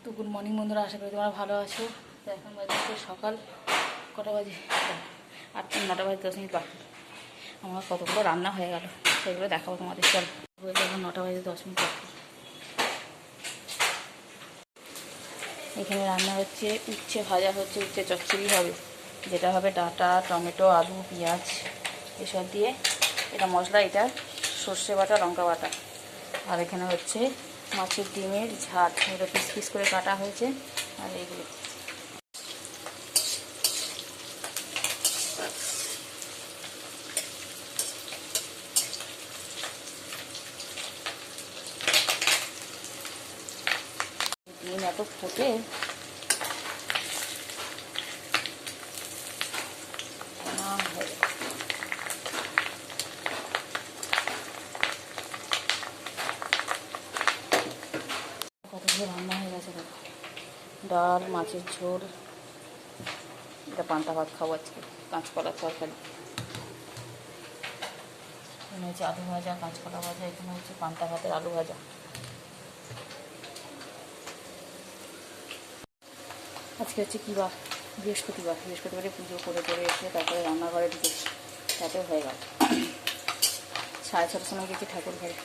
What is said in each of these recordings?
তো good morning বন্ধুরা, আশা করি তোমরা ভালো আছো। তো এখন বাজে সকাল কটা বাজে, 8-9টা বাজে 10 মিনিট বাকি। আমার কতগুলো রান্না হয়ে গেল সেগুলো দেখাবো তোমাদের। চল, এখন 9টা বাজে 10 মিনিট বাকি। এখানে রান্না হচ্ছে উচ্ছে ভাজা হচ্ছে, উচ্ছে চচ্চড়ি হবে, যেটা হবে ডাঁটা, টমেটো, আলু, পেঁয়াজ এসব দিয়ে। এটা মশলা, এটা সর্ষে বাটা, লঙ্কা বাটা। আর এখানে হচ্ছে মাছের ডিমের ঝাল, এটা পিস পিস করে কাটা হয়েছে। আর এইগুলো ডিম এত ফোটে, কতগুলো রান্না হয়ে গেছে। ডাল, মাছের ঝোল, এটা পান্তা ভাত খাবো আজকে, কাঁচকলার তরকারি। এখানে হচ্ছে আলু ভাজা, কাঁচকলা ভাজা, এখানে হচ্ছে পান্তা ভাতের আলু ভাজা। আজকে হচ্ছে কী বার? বৃহস্পতিবার। বৃহস্পতিবারে পুজো করে এসে তারপরে রান্নাঘরে ঢুকেছি, তাতেও হয়ে গেল 6:30টার সময় গেছি ঠাকুর ঘরে।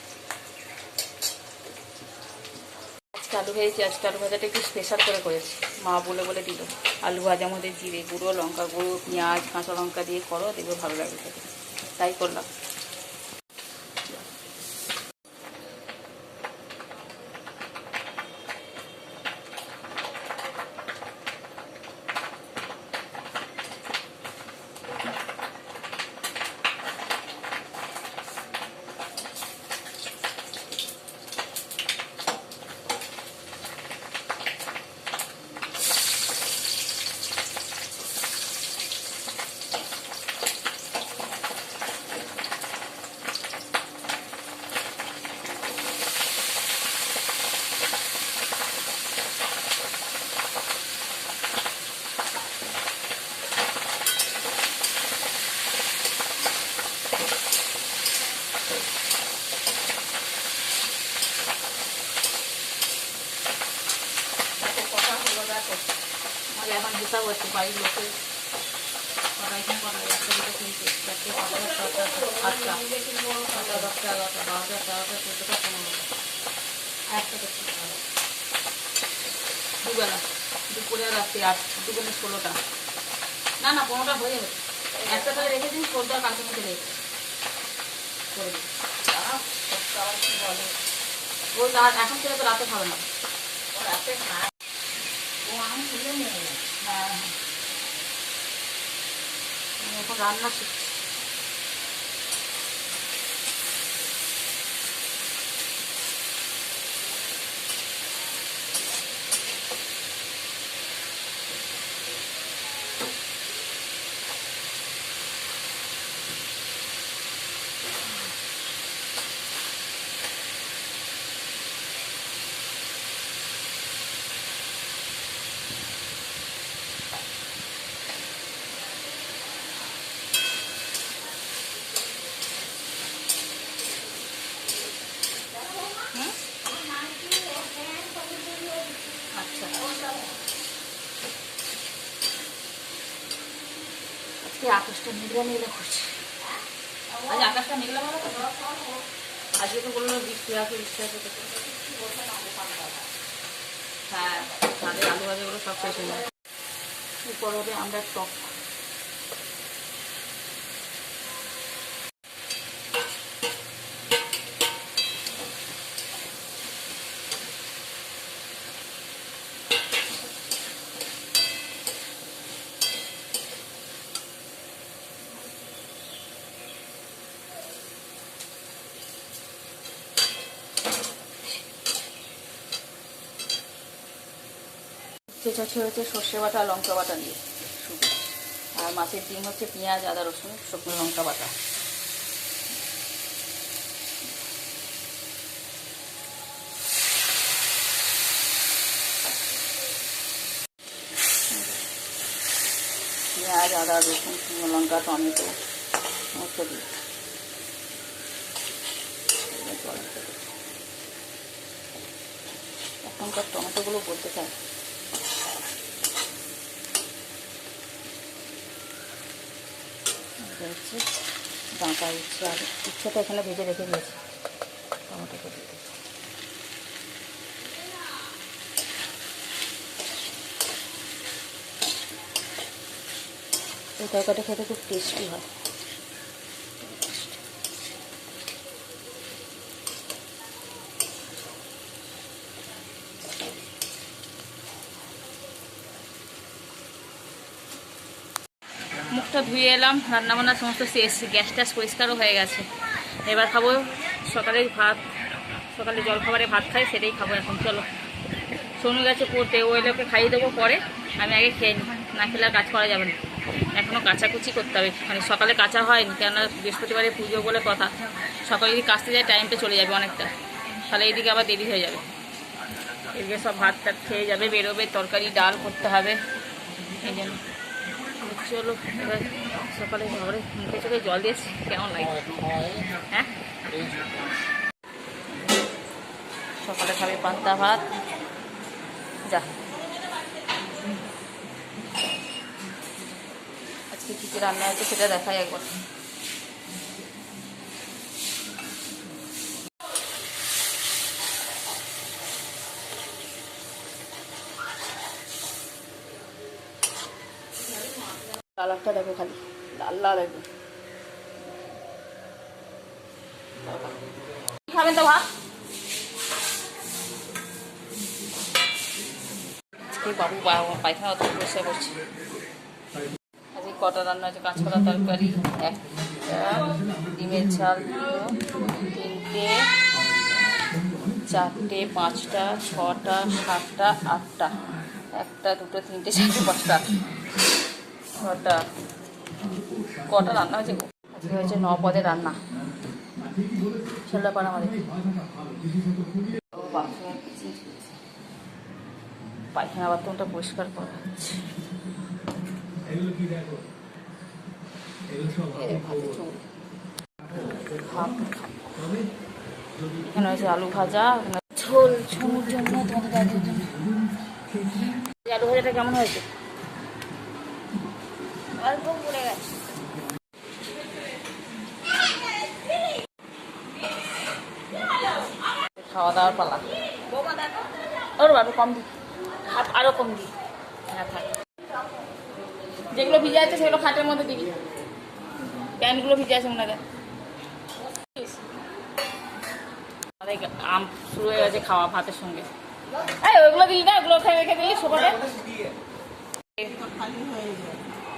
আজকে আলু ভেজেছি, আজকে আলু ভাজাটা একটু স্পেশাল করে করেছি, মা বলে দিল আলু ভাজার মধ্যে জিরে গুঁড়ো, লঙ্কা গুঁড়ো, পেঁয়াজ, কাঁচা লঙ্কা দিয়ে করো, দেখবে ভালো লাগবে খেতে। তাই করলাম। এখন হিসাব হচ্ছে বাড়ির লোকের কটাইখানে কটা, 1টা, 2টা, 3টে, 4টে, 5টা, 6টা, 8টা, 9টা, 10টা, 11টা, 12টা, 13টা, 14টা, 15টা, একটা করতে হবে দুবেলা, দুপুরে আর রাত্রে 8, দুপুরে 16টা, না 15টা হয়ে যাবে। একটা তাহলে রেখে দিন, 14টা কালকের মধ্যে রেখে করে দিন। আবার কি বলে ও, এখন থেকে তো রাতে খাবে না, রাতে খায় ও, আমি খুলে নিয়ে। হ্যাঁ, এখন রান্না শিখছি। আচ্ছা, আজকে আকাশটা মেঘলা করছে। আজ আকাশটা মেঘলা ভালো তো, আজকে তো বললো বৃষ্টি আছে। হ্যাঁ, তাদের আলু ভাজাগুলো সব শেষ হয়ে যায়। এরপর হবে আমরা টক। চেঁচাছি হচ্ছে সর্ষে বাটা, লঙ্কা বাটা দিয়ে শুধু। আর মাছের ডিম হচ্ছে পেঁয়াজ, আদা, রসুন, শুকনো লঙ্কা বাটা। পেঁয়াজ, আদা, রসুন, শুকনো লঙ্কা, টমেটো সমস্ত দিই। এখন এখনকার টমেটোগুলো বলতে চাই। হচ্ছে ডাঁটা উচ্ছে, আর উচ্ছেটা এখানে ভেজে রেখে দিয়েছি, টমেটোটা দিয়ে দেবো। এই তরকারিটা খেতে খুব টেস্টি হয়। মুখটা ধুয়ে এলাম, রান্নাবান্না সমস্ত শেষ, গ্যাস ট্যাস পরিষ্কারও হয়ে গেছে। এবার খাবো সকালের ভাত, সকালে জলখাবারে ভাত খাই, সেটাই খাবো এখন। চলো, সোনু গেছে পড়তে, ওই লোকে খাইয়ে দেবো পরে, আমি আগে খেয়ে নিই, না খেলে আর কাজ করা যাবে না। এখনও কাচাকুচি করতে হবে, মানে সকালে কাঁচা হয়নি, কেননা বৃহস্পতিবারে পুজো বলে কথা। সকালে যদি কাচতে যায় টাইমটা চলে যাবে অনেকটা, তাহলে এইদিকে আবার দেরি হয়ে যাবে। এদিকে সব ভাত টাত খেয়ে যাবে, বেরোবে, তরকারি ডাল করতে হবে, এই জন্য। চলো এবার সকালে ঘরে মুখে চোখে জল দিয়েছি, কেমন লাগে? হ্যাঁ, সকালে খাবে পান্তা ভাত। যা, আজকে কী কী রান্না হয়েছে সেটা দেখাই একবার। কালারটা দেখো, খালি লাল লাল একদম। খাবেন তো ভাত? বাবু পায়খানা অত বসে করছে। আজকে কটা রান্না আছে? কাঁচকলা তরকারি একটা, ডিমের ঝাল দুটো, তিনটে, চারটে, পাঁচটা, ছটা, সাতটা, আটটা, একটা, দুটো, তিনটে, চারটে, পাঁচটা, ছটা, কটা রান্না হয়েছে? আজকে হয়েছে 9 পদের রান্না। ছেলেপাড়া আমাদের পায়খানা বাথরুমটা পরিষ্কার করা হচ্ছে। এখানে হয়েছে আলু ভাজা, ঝোল ঝুমুর জন্য, তোমাদের দাদির জন্য। আলু ভাজাটা কেমন হয়েছে? অল্প পড়ে গেছে। খাওয়া দাওয়ার পালা। ওর বাবু কম দি, আরো কম দি। হ্যাঁ থাক, যেগুলো ভিজে আছে সেগুলো খাটের মধ্যে দিবি, প্যান্টগুলো ভিজে আছে ওনাদের। আম শুরু হয়ে গেছে খাওয়া ভাতের সঙ্গে। এই ওইগুলো দিলি না, ওগুলো খেয়ে রেখে দিলি সোপারে।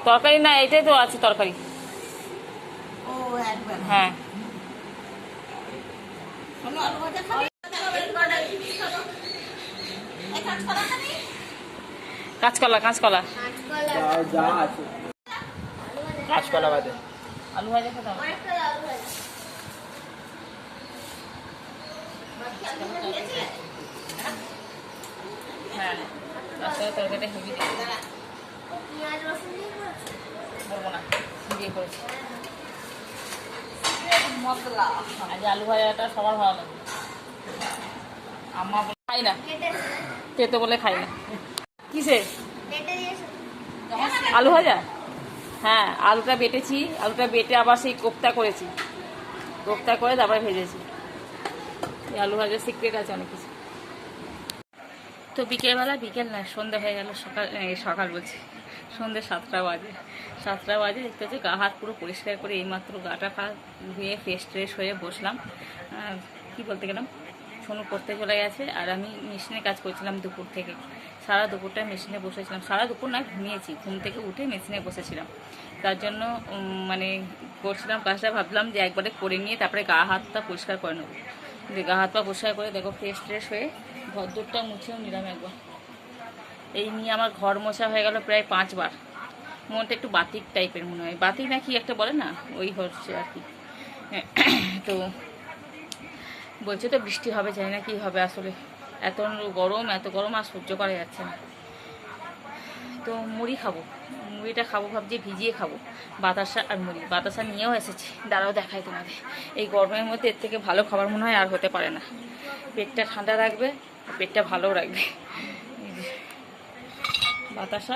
তরকারি না, এটাই তো আছে তরকারি। হ্যাঁ, কাঁচকলা, কাঁচকলা, কাঁচকলা বাদে আলু ভাজা খেতে হবে। হ্যাঁ, কাঁচকলা তরকারিটা হেভি বলবো না, দিয়ে করেছি মশলা। আজ আলু ভাজাটা সবার ভালো লাগে, আমার খাই না, খেতে বলে খাই না। কিসে আলু ভাজা? হ্যাঁ, আলুটা বেটেছি, আলুটা বেটে আবার সেই কোপ্তা করেছি, কোপ্তা করে তারপরে ভেজেছি। আলু ভাজার সিক্রেট আছে অনেক কিছু। তো বিকেলবেলা, বিকেল না সন্ধ্যা হয়ে গেল, সকাল বলছি, সন্ধ্যে 7টা বাজে। 7টা বাজে দেখতে হচ্ছে গা হাত পুরো পরিষ্কার করে এইমাত্র গাটা ধুয়ে ফ্রেশ ট্রেশ হয়ে বসলাম। কি বলতে গেলাম, সোনু পড়তে চলে গেছে, আর আমি মেশিনে কাজ করছিলাম দুপুর থেকে। সারা দুপুরটা মেশিনে বসেছিলাম, সারা দুপুর না, ঘুমিয়েছি, ঘুম থেকে উঠে মেশিনে বসেছিলাম। তার জন্য মানে করছিলাম কাজটা, ভাবলাম যে একবারে করে নিয়ে তারপরে গা হাতটা পরিষ্কার করে নেবো। গা হাত পা পরিষ্কার করে দেখো ফ্রেশ ট্রেশ হয়ে ঘরদোরটা মুছেও নিলাম একবার। এই নিয়ে আমার ঘর মোছা হয়ে গেল প্রায় 5 বার। মনটা একটু বাতিক টাইপের মনে হয়, বাতিক না কি একটা বলে না, ওই হচ্ছে আর কি। তো বলছে তো বৃষ্টি হবে, জানি না কি হবে আসলে, এত গরম আর সহ্য করা যাচ্ছে না। তো মুড়ি খাবো, মুড়িটা খাবো ভাবছি, ভিজিয়ে খাবো, বাতাসা আর মুড়ি। বাতাসা নিয়েও এসেছি, দাঁড়াও দেখাই তোমাদের। এই গরমের মধ্যে এর থেকে ভালো খাবার মনে হয় আর হতে পারে না। পেটটা ঠান্ডা রাখবে, পেটটা ভালো রাখবে। বাতাসা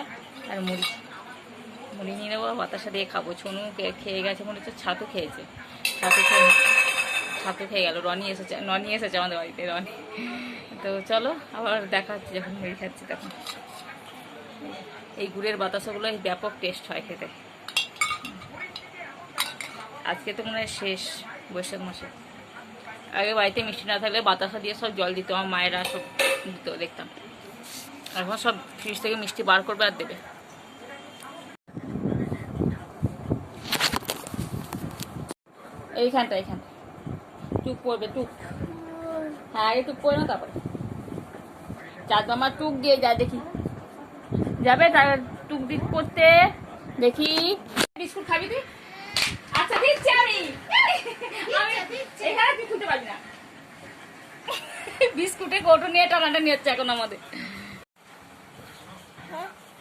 আর মুড়ি মুড়ি নিয়ে নেবো, বাতাসা দিয়ে খাবো। ছনু খেয়ে গেছে মনে হচ্ছে, ছাতু খেয়েছে, ছাতু খেয়ে গেল। রনি এসেছে আমাদের বাড়িতে, রনি। তো চলো আবার দেখা হচ্ছে যখন মুড়ি খাচ্ছি তখন। এই গুড়ের বাতাসাগুলো ব্যাপক টেস্ট হয় খেতে। আজকে তো মনে হয় শেষ বৈশাখ মাসে। আগে বাড়িতে মিষ্টি না থাকলে বাতাসা দিয়ে সব জল দিত, আমার মায়েরা সব দিত দেখতাম। এখন সব ফ্রিজ থেকে মিষ্টি বার করবে আর দেবে। এইখানটা টুক পড়বে, টুক। হ্যাঁ আগে টুক পড়ে না, তারপরে চাঁদ মামা টুক দিয়ে যায় দেখি, যাবে তার টুক দিক করতে দেখি। বিস্কুট খাবি তুই? আচ্ছা দিচ্ছি আমি। এখানে তুই খুঁজতে পারবি না। বিস্কুটের কৌটো নিয়ে টানাটা নিয়ে যাচ্ছে এখন আমাদের।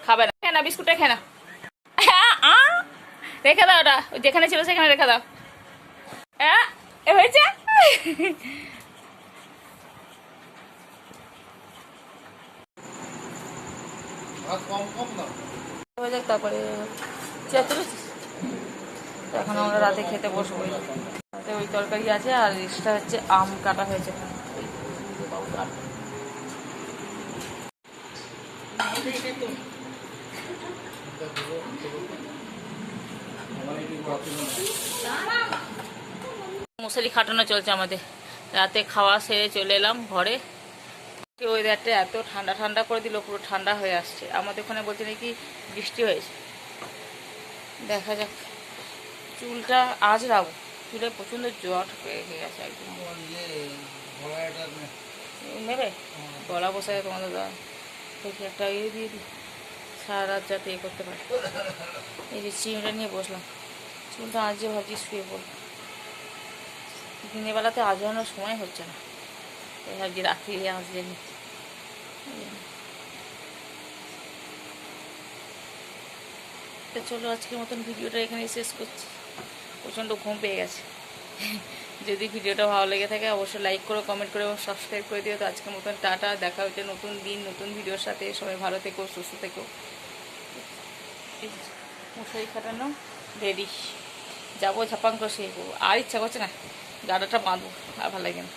খাবে না, খেয়ে না বিস্কুটটা, খেয়ে না। রেখে দাও ওটা, যেখানে ছিল সেখানে রেখে দাও। এ হয়েছে। তারপরে এখন আমরা রাতে খেতে বসবো। রাতে ওই তরকারি আছে, আর এক্সট্রা হচ্ছে আম কাটা হয়েছে। মশারি খাটানো চলছে আমাদের। রাতে খাওয়া সেরে চলে এলাম ঘরে। ওয়েদারটা এত ঠান্ডা ঠান্ডা করে দিল, পুরো ঠান্ডা হয়ে আসছে। আমাদের ওখানে বলছে নাকি বৃষ্টি হয়েছে, দেখা যাক। চুলটা আজ রাখবো, চুলে প্রচণ্ড জ্বর হয়ে গেছে একদম। নেবে গলা বসে তোমাদের দাদা, দেখি একটা ইয়ে দিয়ে দিই, সারা রাত যাতে ইয়ে করতে পারে। এই যে চিমটা নিয়ে বসলাম, চুলটা আজ যে ভাবছি শুয়ে পড়বো। দিনের বেলাতে আজরানোর সময় হচ্ছে না, তাই ভাবছি রাত্রি আসবে। তো চলো আজকের মতন ভিডিওটা এখানে শেষ করছি। প্রচণ্ড ঘুম পেয়ে গেছে। যদি ভিডিওটা ভালো লেগে থাকে অবশ্যই লাইক করো, কমেন্ট করো এবং সাবস্ক্রাইব করে দিও। তো আজকের মতন টাটা, দেখা হচ্ছে নতুন দিন নতুন ভিডিওর সাথে। সবাই ভালো থেকো, সুস্থ থেকো। মশারি খাটানো রেডি, যাবো ঝাপাং করে শুয়ে পড়বো। আর ইচ্ছা করছে না, গাড়াটা বাঁধবো, আর ভালো লাগে না।